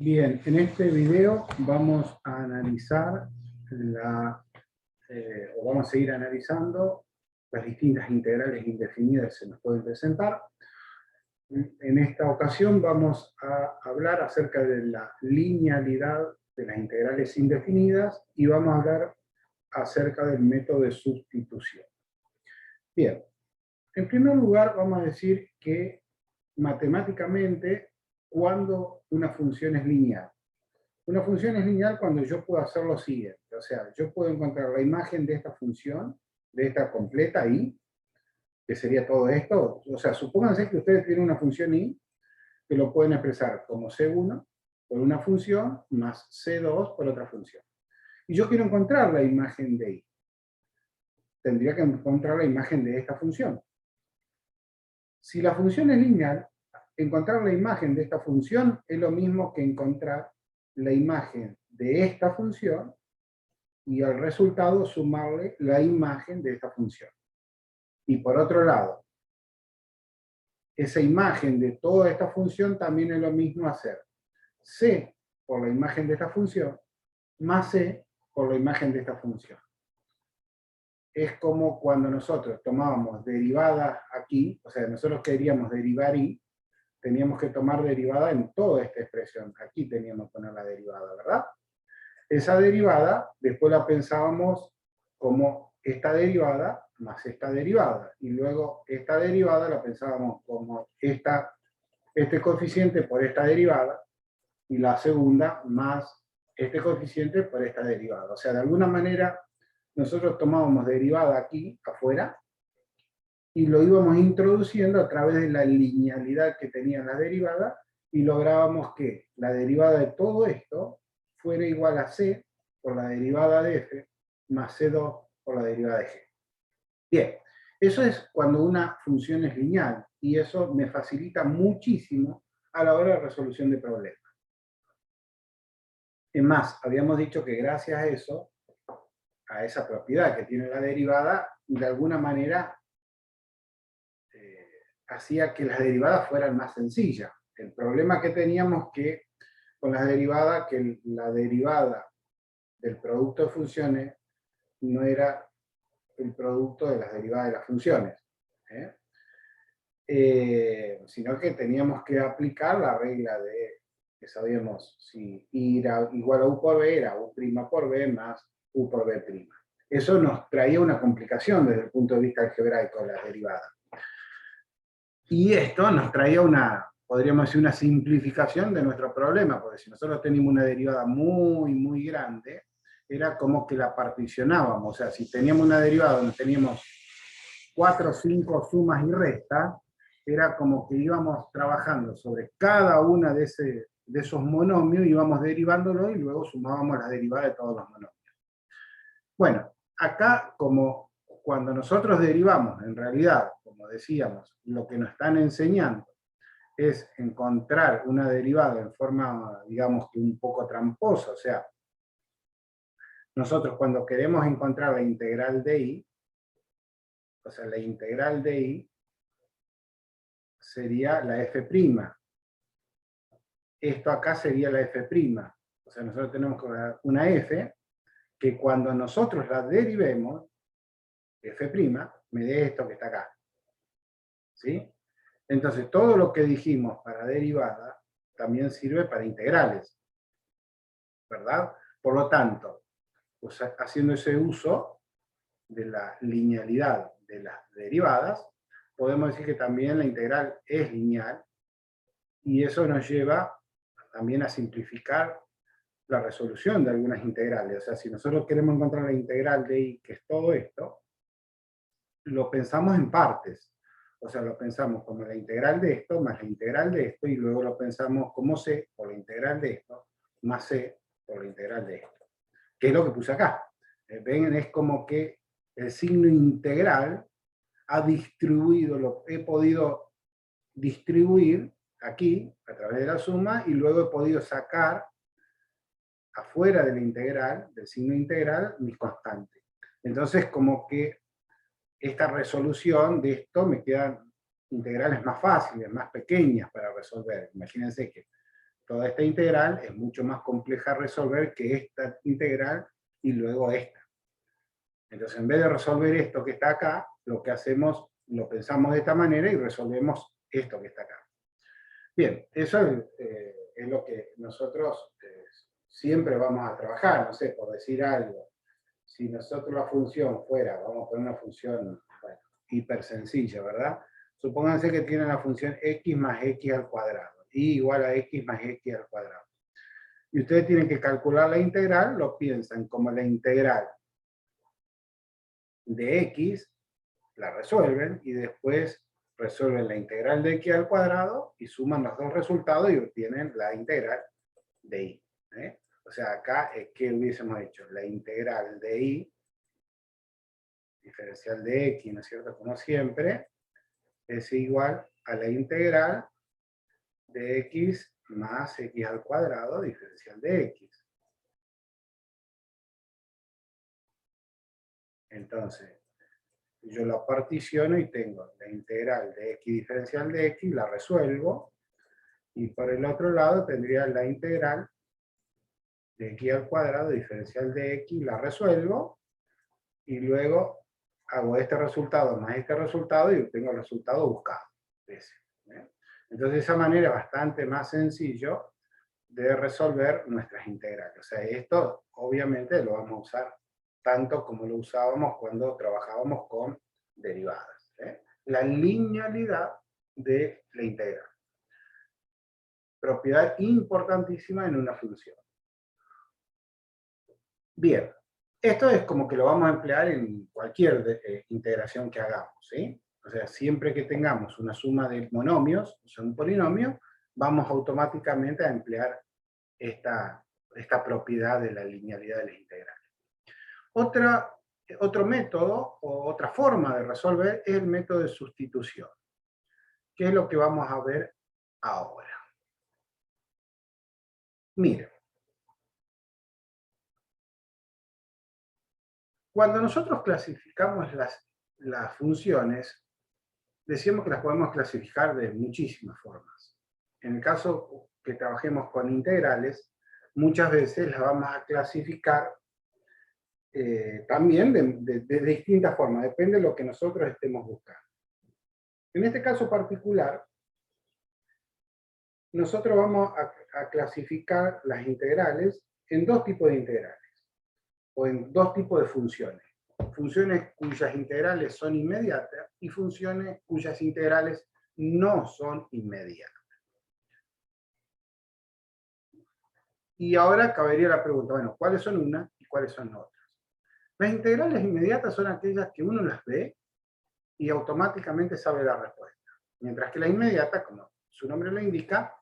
Bien, en este video vamos a analizar o vamos a seguir analizando las distintas integrales indefinidas que se nos pueden presentar. En esta ocasión vamos a hablar acerca de la linealidad de las integrales indefinidas y vamos a hablar acerca del método de sustitución. Bien, en primer lugar vamos a decir que matemáticamente, cuando una función es lineal. Una función es lineal cuando yo puedo hacer lo siguiente, o sea, yo puedo encontrar la imagen de esta función, de esta completa y, que sería todo esto, o sea, supónganse que ustedes tienen una función y, que lo pueden expresar como C1 por una función, más C2 por otra función. Y yo quiero encontrar la imagen de y. Tendría que encontrar la imagen de esta función. Si la función es lineal, encontrar la imagen de esta función es lo mismo que encontrar la imagen de esta función y al resultado sumarle la imagen de esta función. Y por otro lado, esa imagen de toda esta función también es lo mismo hacer C por la imagen de esta función más C por la imagen de esta función. Es como cuando nosotros tomábamos derivadas aquí, o sea, nosotros queríamos derivar y, teníamos que tomar derivada en toda esta expresión. Aquí teníamos que poner la derivada, ¿verdad? Esa derivada, después la pensábamos como esta derivada más esta derivada. Y luego esta derivada la pensábamos como este coeficiente por esta derivada, y la segunda más este coeficiente por esta derivada. O sea, de alguna manera, nosotros tomábamos derivada aquí, afuera, y lo íbamos introduciendo a través de la linealidad que tenía la derivada, y lográbamos que la derivada de todo esto fuera igual a C por la derivada de F, más C2 por la derivada de G. Bien, eso es cuando una función es lineal, y eso me facilita muchísimo a la hora de resolución de problemas. Es más, habíamos dicho que gracias a eso, a esa propiedad que tiene la derivada, de alguna manera hacía que las derivadas fueran más sencillas. El problema que teníamos que con las derivadas, que la derivada del producto de funciones no era el producto de las derivadas de las funciones, sino que teníamos que aplicar la regla de, que sabíamos, si I era igual a U por B, era U' por B más U por B'. Eso nos traía una complicación desde el punto de vista algebraico de las derivadas. Y esto nos traía podríamos decir, una simplificación de nuestro problema, porque si nosotros teníamos una derivada muy, muy grande, era como que la particionábamos. O sea, si teníamos una derivada donde teníamos 4 o 5 sumas y restas, era como que íbamos trabajando sobre cada una de esos monomios, íbamos derivándolo y luego sumábamos la derivada de todos los monomios. Bueno, acá como cuando nosotros derivamos, en realidad, como decíamos, lo que nos están enseñando es encontrar una derivada en forma, digamos que un poco tramposa, o sea, nosotros cuando queremos encontrar la integral de y, o sea, la integral de y sería la f'. Esto acá sería la f'. O sea, nosotros tenemos una f que cuando nosotros la derivemos, f' me dé esto que está acá. ¿Sí? Entonces, todo lo que dijimos para derivada también sirve para integrales. ¿Verdad? Por lo tanto, pues, haciendo ese uso de la linealidad de las derivadas, podemos decir que también la integral es lineal, y eso nos lleva también a simplificar la resolución de algunas integrales. O sea, si nosotros queremos encontrar la integral de y, que es todo esto, lo pensamos en partes. O sea, lo pensamos como la integral de esto, más la integral de esto, y luego lo pensamos como c por la integral de esto, más c por la integral de esto. Que es lo que puse acá. Ven, es como que el signo integral ha distribuido, he podido distribuir aquí, a través de la suma, y luego he podido sacar afuera de la integral, del signo integral, mis constantes. Entonces, como que esta resolución de esto me quedan integrales más fáciles, más pequeñas para resolver. Imagínense que toda esta integral es mucho más compleja de resolver que esta integral y luego esta. Entonces, en vez de resolver esto que está acá, lo que hacemos, lo pensamos de esta manera y resolvemos esto que está acá. Bien, eso es lo que nosotros siempre vamos a trabajar, no sé, por decir algo. Si nosotros la función fuera, vamos a poner una función, bueno, hiper sencilla, ¿verdad? Supónganse que tienen la función x más x al cuadrado, y igual a x más x al cuadrado. Y ustedes tienen que calcular la integral, lo piensan como la integral de x, la resuelven, y después resuelven la integral de x al cuadrado, y suman los dos resultados y obtienen la integral de y. O sea, acá, ¿qué hubiésemos hecho? La integral de y, diferencial de x, ¿no es cierto? Como siempre, es igual a la integral de x más x al cuadrado, diferencial de x. Entonces, yo la particiono y tengo la integral de x diferencial de x, la resuelvo, y por el otro lado tendría la integral de x al cuadrado, diferencial de x, la resuelvo, y luego hago este resultado más este resultado y obtengo el resultado buscado. Ese, ¿eh? Entonces, de esa manera es bastante más sencillo de resolver nuestras integrales. O sea, esto obviamente lo vamos a usar tanto como lo usábamos cuando trabajábamos con derivadas. La linealidad de la integral. Propiedad importantísima en una función. Bien, esto es como que lo vamos a emplear en cualquier integración que hagamos, ¿sí? O sea, siempre que tengamos una suma de monomios, o sea, un polinomio, vamos automáticamente a emplear esta propiedad de la linealidad de las integrales. Otro método, o otra forma de resolver, es el método de sustitución, que es lo que vamos a ver ahora. Miren, cuando nosotros clasificamos las funciones, decíamos que las podemos clasificar de muchísimas formas. En el caso que trabajemos con integrales, muchas veces las vamos a clasificar también de distintas formas, depende de lo que nosotros estemos buscando. En este caso particular, nosotros vamos a clasificar las integrales en dos tipos de integrales, o en dos tipos de funciones. Funciones cuyas integrales son inmediatas y funciones cuyas integrales no son inmediatas. Y ahora cabería la pregunta, bueno, ¿cuáles son unas y cuáles son otras? Las integrales inmediatas son aquellas que uno las ve y automáticamente sabe la respuesta. Mientras que la inmediata, como su nombre lo indica,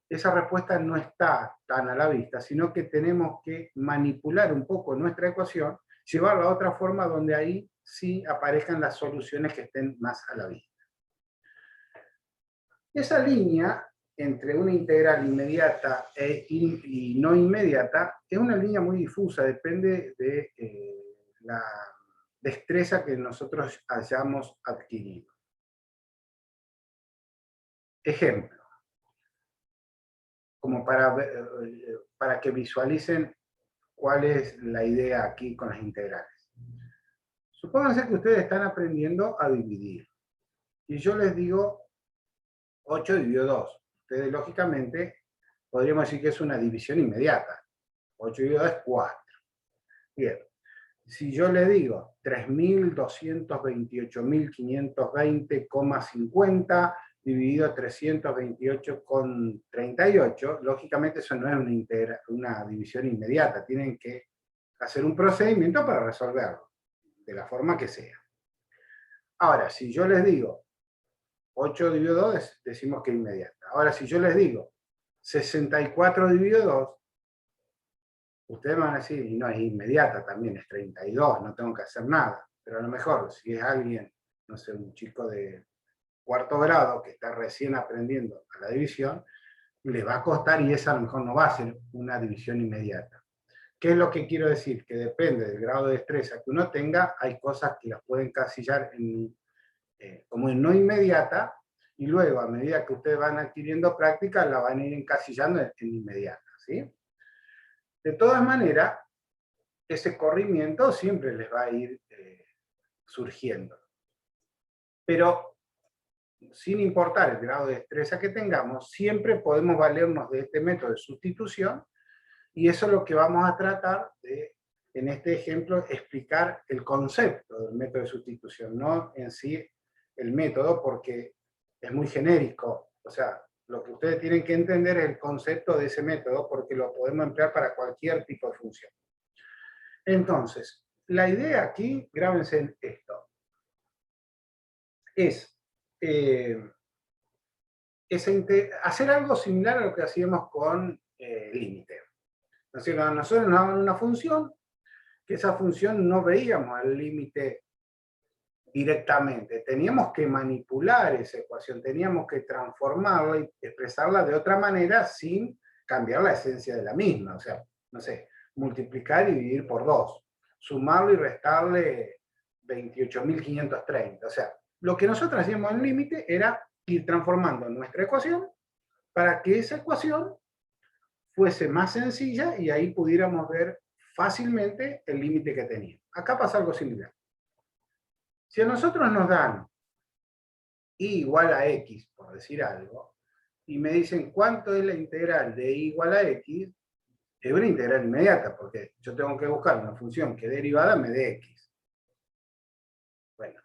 esa respuesta no está tan a la vista, sino que tenemos que manipular un poco nuestra ecuación, llevarla a otra forma donde ahí sí aparezcan las soluciones que estén más a la vista. Esa línea entre una integral inmediata y no inmediata es una línea muy difusa, depende de la destreza que nosotros hayamos adquirido. Ejemplo, como para que visualicen cuál es la idea aquí con las integrales. Supónganse que ustedes están aprendiendo a dividir, y yo les digo 8 dividido 2. Ustedes lógicamente podríamos decir que es una división inmediata. 8 dividido 2 es 4. Bien, si yo le digo 3.228.520,50 dividido 328,38, lógicamente eso no es una división inmediata, tienen que hacer un procedimiento para resolverlo, de la forma que sea. Ahora, si yo les digo 8 dividido 2, decimos que es inmediata. Ahora, si yo les digo 64 dividido 2, ustedes me van a decir, y no, es inmediata también, es 32, no tengo que hacer nada. Pero a lo mejor, si es alguien, no sé, un chico de cuarto grado que está recién aprendiendo a la división, le va a costar y esa a lo mejor no va a ser una división inmediata. ¿Qué es lo que quiero decir? Que depende del grado de destreza que uno tenga, hay cosas que las pueden encasillar como en no inmediata, y luego, a medida que ustedes van adquiriendo práctica, la van a ir encasillando en inmediata, ¿sí? De todas maneras, ese corrimiento siempre les va a ir surgiendo. Pero, sin importar el grado de destreza que tengamos, siempre podemos valernos de este método de sustitución, y eso es lo que vamos a tratar de, en este ejemplo, explicar el concepto del método de sustitución, no en sí el método, porque es muy genérico. O sea, lo que ustedes tienen que entender es el concepto de ese método, porque lo podemos emplear para cualquier tipo de función. Entonces, la idea aquí, grábense en esto, es hacer algo similar a lo que hacíamos con límite. Nosotros nos daban una función, que esa función no veíamos al límite directamente. Teníamos que manipular esa ecuación, teníamos que transformarla y expresarla de otra manera sin cambiar la esencia de la misma. O sea, no sé, multiplicar y dividir por 2, sumarlo y restarle 28.530. O sea, lo que nosotros hacíamos en límite era ir transformando nuestra ecuación para que esa ecuación fuese más sencilla y ahí pudiéramos ver fácilmente el límite que tenía. Acá pasa algo similar. Si a nosotros nos dan y igual a x, por decir algo, y me dicen cuánto es la integral de y igual a x, es una integral inmediata, porque yo tengo que buscar una función que derivada me dé x. Bueno,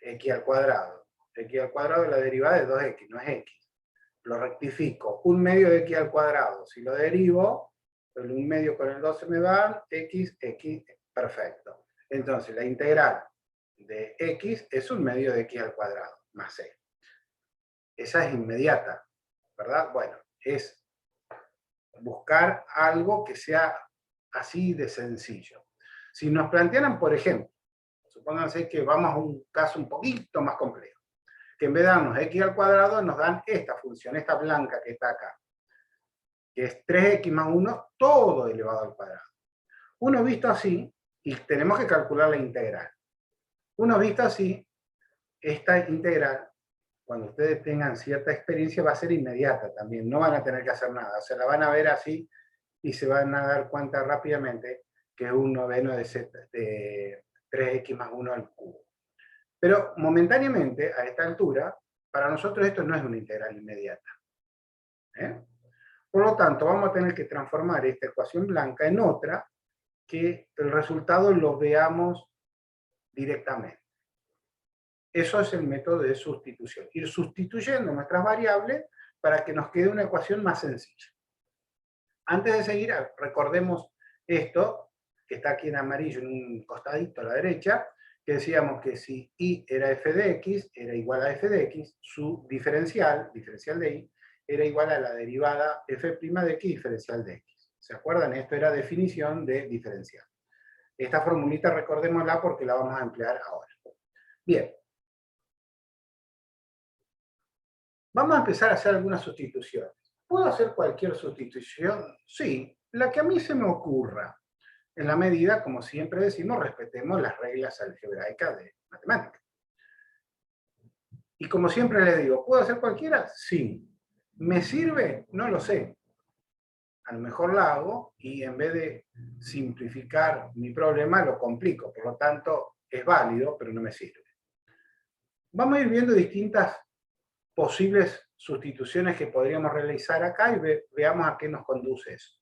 x al cuadrado. X al cuadrado, la derivada es 2x, no es x. Lo rectifico, un medio de x al cuadrado. Si lo derivo, el 1 medio con el 12 me dan x, perfecto. Entonces, la integral de x es 1 medio de x al cuadrado, más c. Esa es inmediata, ¿verdad? Bueno, es buscar algo que sea así de sencillo. Si nos plantearan, por ejemplo, supónganse que vamos a un caso un poquito más complejo, que en vez de darnos x al cuadrado, nos dan esta función, esta blanca que está acá, que es 3x más 1, todo elevado al cuadrado. Uno visto así, y tenemos que calcular la integral. Uno visto así, esta integral, cuando ustedes tengan cierta experiencia, va a ser inmediata también, no van a tener que hacer nada, o sea, la van a ver así y se van a dar cuenta rápidamente que es un noveno de 3x más 1 al cubo. Pero momentáneamente, a esta altura, para nosotros esto no es una integral inmediata. Por lo tanto, vamos a tener que transformar esta ecuación blanca en otra que el resultado lo veamos directamente. Eso es el método de sustitución. Ir sustituyendo nuestras variables para que nos quede una ecuación más sencilla. Antes de seguir, recordemos esto, que está aquí en amarillo en un costadito a la derecha, que decíamos que si y era f de x, era igual a f de x, su diferencial de y, era igual a la derivada f' de x diferencial de x. ¿Se acuerdan? Esto era definición de diferencial. Esta formulita recordémosla porque la vamos a emplear ahora. Bien. Vamos a empezar a hacer algunas sustituciones. ¿Puedo hacer cualquier sustitución? Sí, la que a mí se me ocurra. En la medida, como siempre decimos, respetemos las reglas algebraicas de matemáticas. Y como siempre les digo, ¿puedo hacer cualquiera? Sí. ¿Me sirve? No lo sé. A lo mejor la hago y en vez de simplificar mi problema, lo complico. Por lo tanto, es válido, pero no me sirve. Vamos a ir viendo distintas posibles sustituciones que podríamos realizar acá y veamos a qué nos conduce eso.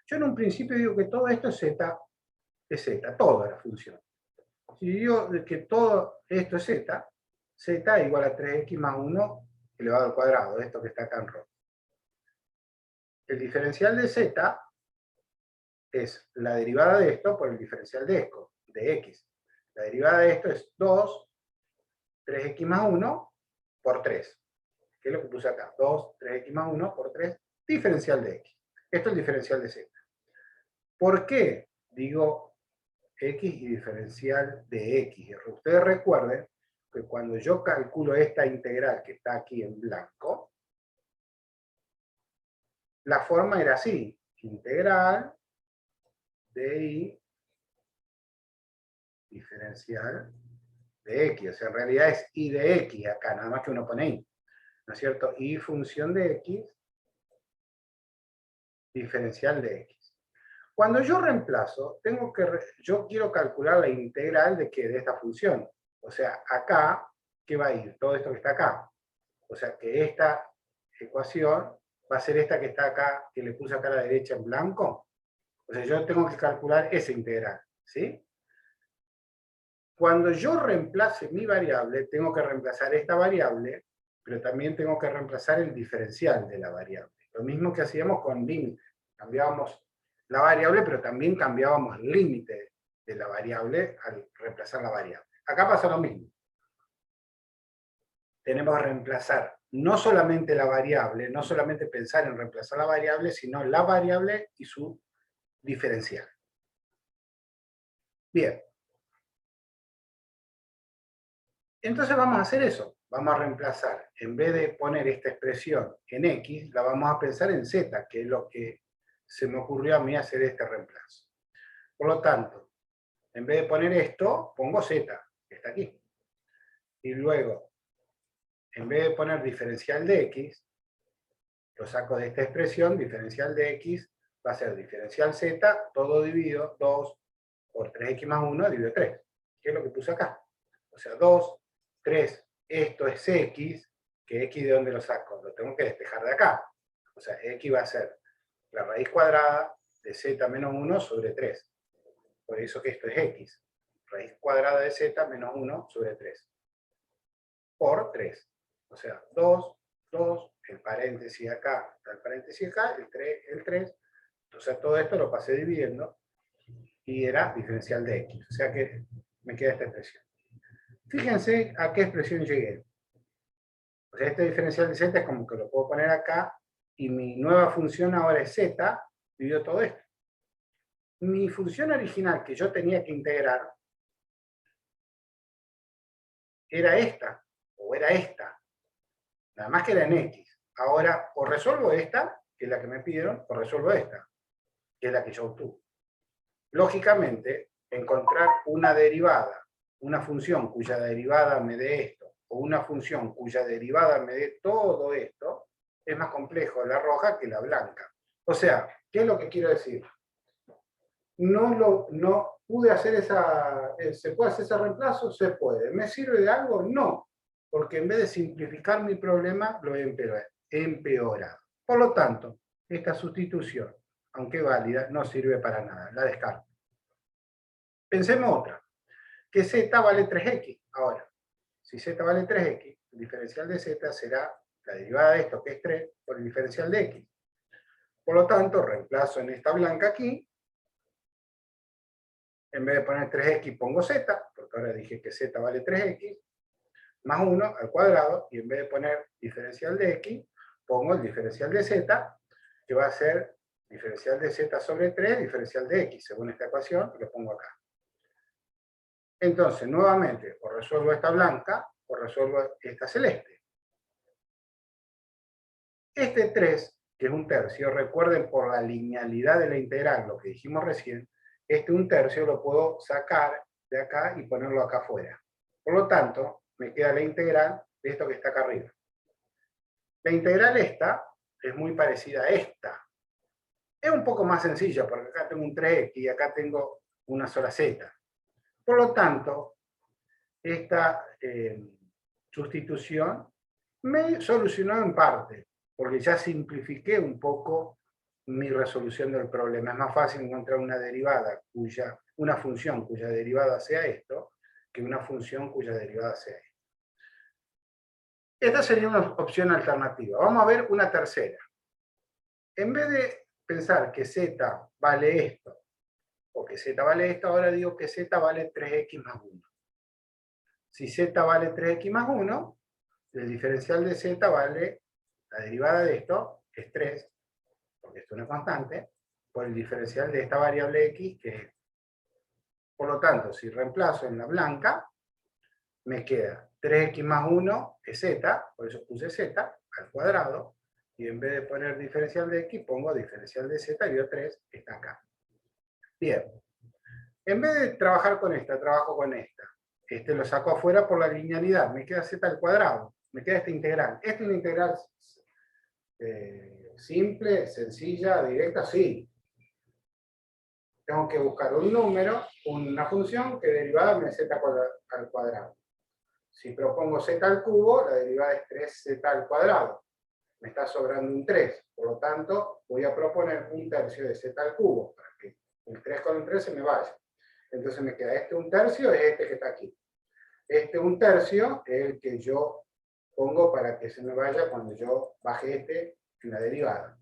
Yo en un principio digo que todo esto es z, toda la función. Si digo que todo esto es z igual a 3x más 1 elevado al cuadrado, esto que está acá en rojo. El diferencial de z es la derivada de esto por el diferencial de x. La derivada de esto es 2, 3x más 1 por 3. Que es lo que puse acá, 2, 3x más 1 por 3, diferencial de x. Esto es el diferencial de z. ¿Por qué digo x y diferencial de x? Ustedes recuerden que cuando yo calculo esta integral que está aquí en blanco, la forma era así, integral de y diferencial de x, o sea, en realidad es y de x acá, nada más que uno pone y, ¿no es cierto? Y función de x, diferencial de x. Cuando yo reemplazo, yo quiero calcular la integral de esta función. O sea, acá, ¿qué va a ir? Todo esto que está acá. O sea, que esta ecuación va a ser esta que está acá, que le puse acá a la derecha en blanco. O sea, yo tengo que calcular esa integral, ¿sí? Cuando yo reemplace mi variable, tengo que reemplazar esta variable, pero también tengo que reemplazar el diferencial de la variable. Lo mismo que hacíamos con límite. Cambiábamos la variable, pero también cambiábamos el límite de la variable al reemplazar la variable. Acá pasa lo mismo. Tenemos que reemplazar no solamente la variable, no solamente pensar en reemplazar la variable, sino la variable y su diferencial. Bien. Entonces vamos a hacer eso. Vamos a reemplazar, en vez de poner esta expresión en x, la vamos a pensar en z, que es lo que se me ocurrió a mí hacer este reemplazo. Por lo tanto, en vez de poner esto, pongo z, que está aquí. Y luego, en vez de poner diferencial de x, lo saco de esta expresión, diferencial de x va a ser diferencial z, todo dividido 2 por 3x más 1 dividido 3, que es lo que puse acá. O sea, 2, 3, esto es x, que x de dónde lo saco, lo tengo que despejar de acá. O sea, x va a ser la raíz cuadrada de z menos 1 sobre 3. Por eso que esto es x. Raíz cuadrada de z menos 1 sobre 3. Por 3. O sea, 2, 2, el paréntesis acá, el paréntesis acá, el 3, el 3. Entonces todo esto lo pasé dividiendo y era diferencial de x. O sea que me queda esta expresión. Fíjense a qué expresión llegué. O sea, este diferencial de z es como que lo puedo poner acá y mi nueva función ahora es z dividido todo esto. Mi función original que yo tenía que integrar era esta, o era esta. Nada más que era en x. Ahora, o resuelvo esta, que es la que me pidieron, o resuelvo esta, que es la que yo obtuve. Lógicamente, encontrar una derivada, una función cuya derivada me dé esto, o una función cuya derivada me dé todo esto, es más complejo la roja que la blanca. O sea, ¿qué es lo que quiero decir? No pude hacer ¿se puede hacer ese reemplazo? Se puede. ¿Me sirve de algo? No, porque en vez de simplificar mi problema, lo he empeorado. Por lo tanto, esta sustitución, aunque válida, no sirve para nada, la descarto. Pensemos otra, que z vale 3x. Ahora, si z vale 3x, el diferencial de z será la derivada de esto, que es 3, por el diferencial de x. Por lo tanto, reemplazo en esta blanca aquí. En vez de poner 3x pongo z, porque ahora dije que z vale 3x, más 1 al cuadrado, y en vez de poner diferencial de x, pongo el diferencial de z, que va a ser diferencial de z sobre 3, diferencial de x, según esta ecuación, lo pongo acá. Entonces, nuevamente, o resuelvo esta blanca, o resuelvo esta celeste. Este 3, que es un tercio, recuerden por la linealidad de la integral, lo que dijimos recién, este un tercio lo puedo sacar de acá y ponerlo acá afuera. Por lo tanto, me queda la integral de esto que está acá arriba. La integral esta es muy parecida a esta. Es un poco más sencilla, porque acá tengo un 3x y acá tengo una sola z. Por lo tanto, esta sustitución me solucionó en parte, porque ya simplifiqué un poco mi resolución del problema. Es más fácil encontrar una derivada una función cuya derivada sea esto, que una función cuya derivada sea esto. Esta sería una opción alternativa. Vamos a ver una tercera. En vez de pensar que z vale esto, o que z vale esto, ahora digo que z vale 3x más 1. Si z vale 3x más 1, el diferencial de z vale, la derivada de esto es 3, porque esto es una constante, por el diferencial de esta variable x, que es. Por lo tanto, si reemplazo en la blanca, me queda 3x más 1 es z, por eso puse z, al cuadrado, y en vez de poner diferencial de x, pongo diferencial de z, y 3 está acá. Bien. En vez de trabajar con esta, trabajo con esta. Este lo saco afuera por la linealidad, me queda z al cuadrado, me queda esta integral. ¿Esta es una integral simple, sencilla, directa? Sí. Tengo que buscar un número, una función que derivada me dé z al cuadrado. Si propongo z al cubo, la derivada es 3z al cuadrado. Me está sobrando un 3, por lo tanto voy a proponer un tercio de z al cubo, para que el 3 con el 3 se me vaya. Entonces me queda este un tercio, es este que está aquí. Este un tercio es el que yo pongo para que se me vaya cuando yo baje este en la derivada.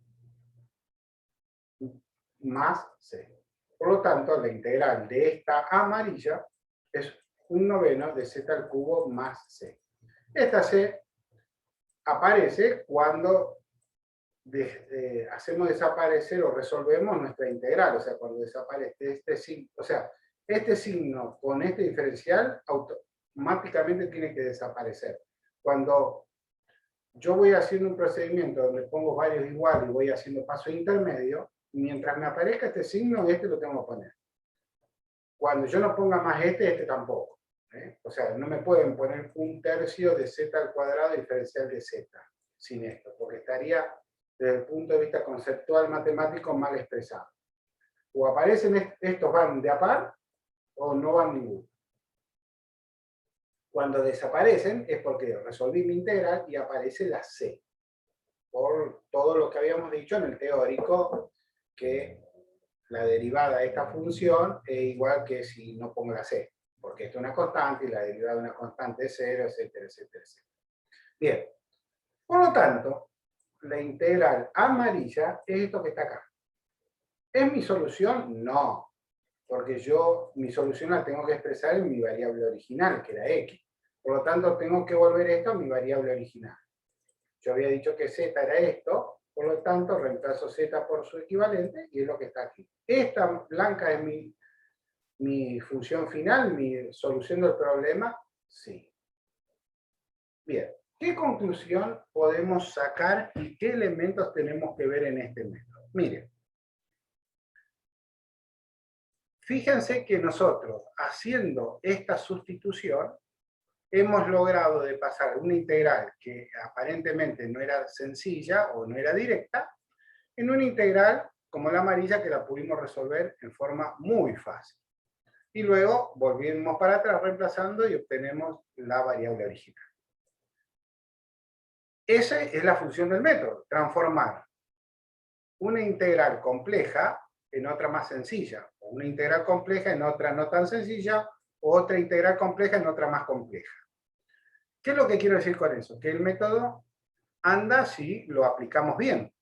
Más c. Por lo tanto, la integral de esta amarilla es un noveno de z al cubo más c. Esta c aparece cuando hacemos desaparecer o resolvemos nuestra integral, o sea, cuando desaparece este signo, o sea, este signo con este diferencial automáticamente tiene que desaparecer. Cuando yo voy haciendo un procedimiento donde pongo varios iguales y voy haciendo paso intermedio, mientras me aparezca este signo, este lo tengo que poner. Cuando yo no ponga más este tampoco. O sea, no me pueden poner un tercio de z al cuadrado diferencial de z sin esto, porque estaría desde el punto de vista conceptual matemático mal expresado. O aparecen estos van de a par, o no van ninguno. Cuando desaparecen es porque resolví mi integral y aparece la c. Por todo lo que habíamos dicho en el teórico, que la derivada de esta función es igual que si no pongo la c, porque esto es una constante y la derivada de una constante es 0, etcétera, etcétera, etcétera. Bien, por lo tanto, la integral amarilla es esto que está acá. ¿Es mi solución? No, porque yo mi solución la tengo que expresar en mi variable original, que era x. Por lo tanto, tengo que volver esto a mi variable original. Yo había dicho que z era esto, por lo tanto, reemplazo z por su equivalente y es lo que está aquí. Esta blanca es mi función final, mi solución del problema, sí. Bien, ¿qué conclusión podemos sacar y qué elementos tenemos que ver en este método? Miren, fíjense que nosotros, haciendo esta sustitución, hemos logrado de pasar una integral que aparentemente no era sencilla o no era directa, en una integral como la amarilla que la pudimos resolver en forma muy fácil. Y luego volvimos para atrás reemplazando y obtenemos la variable original. Esa es la función del método, transformar una integral compleja en otra más sencilla, o una integral compleja en otra no tan sencilla, o otra integral compleja en otra más compleja. ¿Qué es lo que quiero decir con eso? Que el método anda si lo aplicamos bien.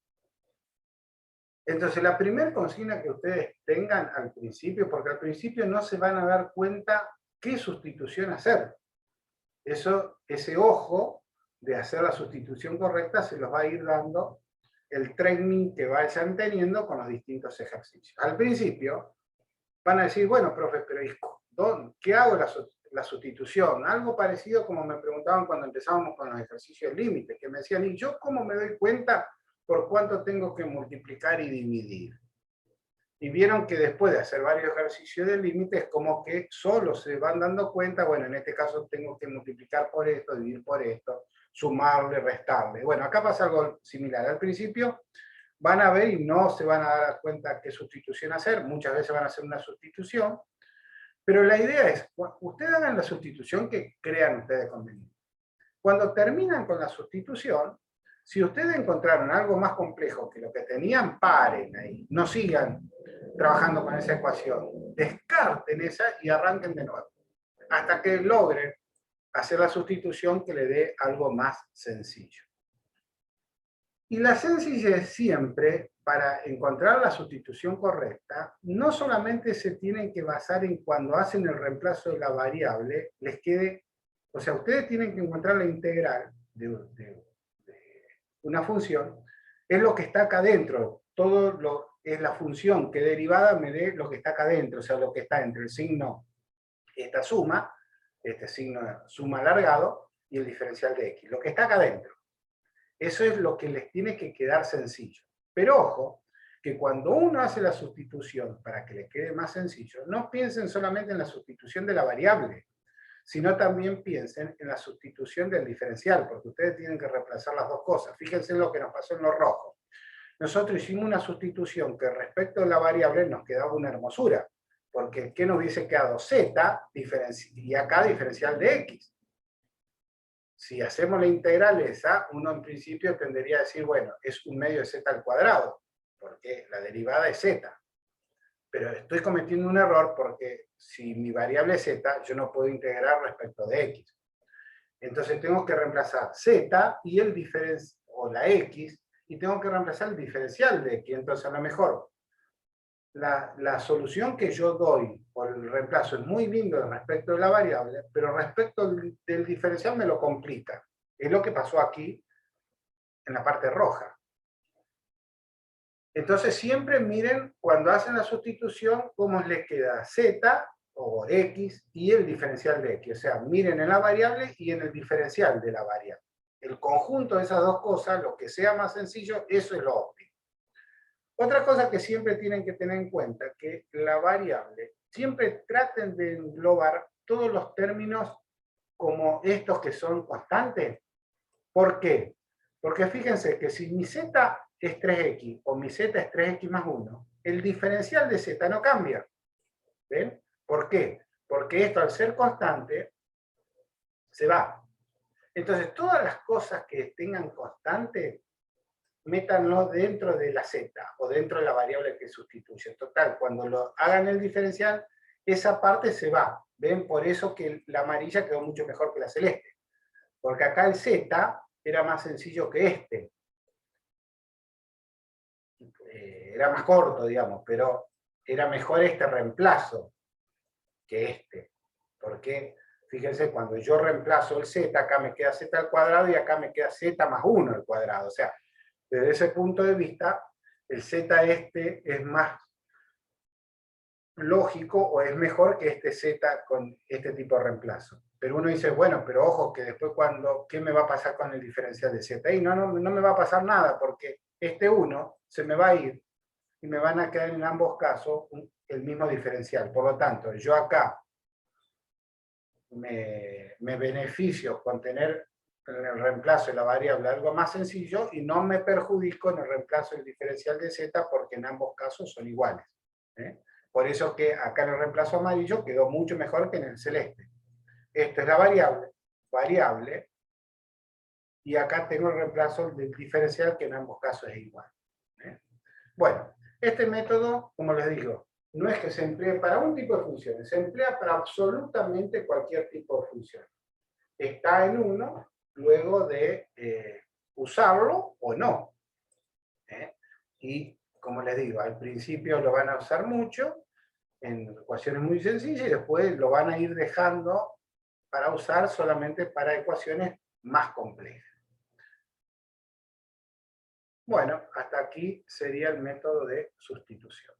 Entonces, la primera consigna que ustedes tengan al principio, porque al principio no se van a dar cuenta qué sustitución hacer. Ese ojo de hacer la sustitución correcta se los va a ir dando el training que vayan teniendo con los distintos ejercicios. Al principio van a decir, bueno, profe, pero ¿qué hago la sustitución? Algo parecido como me preguntaban cuando empezábamos con los ejercicios límites, que me decían, ¿y yo cómo me doy cuenta por cuánto tengo que multiplicar y dividir? Y vieron que después de hacer varios ejercicios de límites, como que solo se van dando cuenta, bueno, en este caso tengo que multiplicar por esto, dividir por esto, sumarle, restarle. Bueno, acá pasa algo similar. Al principio van a ver y no se van a dar cuenta qué sustitución hacer, muchas veces van a hacer una sustitución, pero la idea es, ustedes hagan la sustitución que crean ustedes conveniente. Cuando terminan con la sustitución, si ustedes encontraron algo más complejo que lo que tenían, paren ahí, no sigan trabajando con esa ecuación, descarten esa y arranquen de nuevo, hasta que logren hacer la sustitución que le dé algo más sencillo. Y la sencillez siempre, para encontrar la sustitución correcta, no solamente se tienen que basar en cuando hacen el reemplazo de la variable, les quede, o sea, ustedes tienen que encontrar la integral de una función, es lo que está acá dentro, es la función que derivada me dé lo que está acá dentro, o sea, lo que está entre el signo, esta suma, este signo suma alargado, y el diferencial de x, lo que está acá dentro. Eso es lo que les tiene que quedar sencillo. Pero ojo, que cuando uno hace la sustitución para que les quede más sencillo, no piensen solamente en la sustitución de la variable, sino también piensen en la sustitución del diferencial, porque ustedes tienen que reemplazar las dos cosas. Fíjense en lo que nos pasó en los rojos. Nosotros hicimos una sustitución que respecto a la variable nos quedaba una hermosura, porque ¿qué nos hubiese quedado? Z, y acá diferencial de X. Si hacemos la integral esa, uno en principio tendría a decir, bueno, es un medio de Z al cuadrado, porque la derivada es Z. Pero estoy cometiendo un error porque si mi variable es Z, yo no puedo integrar respecto de X. Entonces tengo que reemplazar Z y el o la X, y tengo que reemplazar el diferencial de X. Entonces a lo mejor la solución que yo doy por el reemplazo es muy lindo respecto de la variable, pero respecto del diferencial me lo complica. Es lo que pasó aquí en la parte roja. Entonces siempre miren cuando hacen la sustitución cómo les queda Z o X y el diferencial de X. O sea, miren en la variable y en el diferencial de la variable. El conjunto de esas dos cosas, lo que sea más sencillo, eso es lo óptimo. Otra cosa que siempre tienen que tener en cuenta, que la variable, siempre traten de englobar todos los términos como estos que son constantes. ¿Por qué? Porque fíjense que si mi z es 3x o mi z es 3x más 1, el diferencial de z no cambia. ¿Ven? ¿Por qué? Porque esto al ser constante se va. Entonces todas las cosas que tengan constante, métanlo dentro de la z o dentro de la variable que sustituye. Total, cuando lo hagan el diferencial, esa parte se va. ¿Ven? Por eso que la amarilla quedó mucho mejor que la celeste. Porque acá el z era más sencillo que este. Era más corto, digamos, pero era mejor este reemplazo que este. Porque, fíjense, cuando yo reemplazo el z, acá me queda z al cuadrado y acá me queda z más 1 al cuadrado. O sea, desde ese punto de vista, el z este es más lógico o es mejor que este z con este tipo de reemplazo. Pero uno dice, bueno, pero ojo, que después ¿qué me va a pasar con el diferencial de z? Y no me va a pasar nada, porque este 1 se me va a ir y me van a quedar en ambos casos el mismo diferencial. Por lo tanto, yo acá me beneficio con tener en el reemplazo de la variable algo más sencillo y no me perjudico en el reemplazo del diferencial de z porque en ambos casos son iguales. Por eso que acá en el reemplazo amarillo quedó mucho mejor que en el celeste. Esto es la variable, y acá tengo el reemplazo del diferencial que en ambos casos es igual. Bueno, este método, como les digo, no es que se emplee para un tipo de funciones, se emplea para absolutamente cualquier tipo de función. Está en uno luego de usarlo o no. Y como les digo, al principio lo van a usar mucho en ecuaciones muy sencillas y después lo van a ir dejando para usar solamente para ecuaciones más complejas. Bueno, hasta aquí sería el método de sustitución.